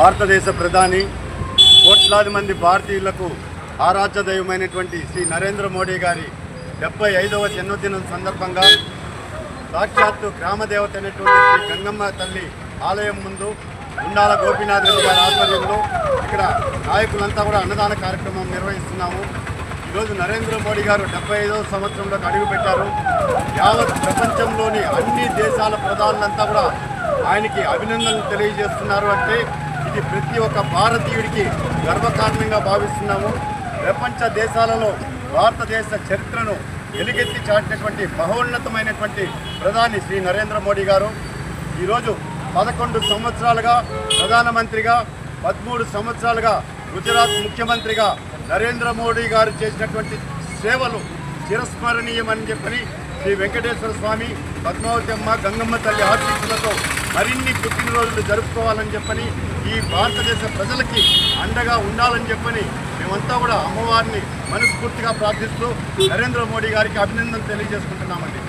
భారతదేశ ప్రధాని కోట్లాది మంది భారతీయులకు ఆరాధ్య దైవమైనటువంటి శ్రీ నరేంద్ర మోడీ గారి 75వ జన్మదినం సందర్భంగా సాక్షాత్తు గ్రామదేవత అయినటువంటి శ్రీ గంగమ్మ తల్లి ఆలయం ముందు ఉండాల గోపీనాథ్ రెడ్డి గారి ఆధ్వర్యంలో ఇక్కడ నాయకులంతా కూడా అన్నదాన కార్యక్రమం నిర్వహిస్తున్నాము. ఈరోజు నరేంద్ర మోడీ గారు 75వ సంవత్సరంలోకి అడుగుపెట్టారు. యావత్ ప్రపంచంలోని అన్ని దేశాల ప్రధానులంతా కూడా ఆయనకి అభినందనలు తెలియజేస్తున్నారు. అంటే ఇది ప్రతి ఒక్క భారతీయుడికి గర్వకారణంగా భావిస్తున్నాము. ప్రపంచ దేశాలలో భారతదేశ చరిత్రను ఎలుగెత్తి చాటినటువంటి మహోన్నతమైనటువంటి ప్రధాని శ్రీ నరేంద్ర మోడీ గారు ఈరోజు 11 సంవత్సరాలుగా ప్రధానమంత్రిగా, 13 సంవత్సరాలుగా గుజరాత్ ముఖ్యమంత్రిగా నరేంద్ర మోడీ గారు చేసినటువంటి సేవలు చిరస్మరణీయమని చెప్పని శ్రీ వెంకటేశ్వర స్వామి, పద్మావతి అమ్మ, గంగమ్మ తల్లి ఆశీస్సులతో మరిన్ని పుట్టినరోజులు జరుపుకోవాలని చెప్పని ఈ భారతదేశ ప్రజలకి అండగా ఉండాలని చెప్పని మేమంతా కూడా అమ్మవారిని మనస్ఫూర్తిగా ప్రార్థిస్తూ నరేంద్ర మోడీ గారికి అభినందనలు తెలియజేసుకుంటున్నామండి.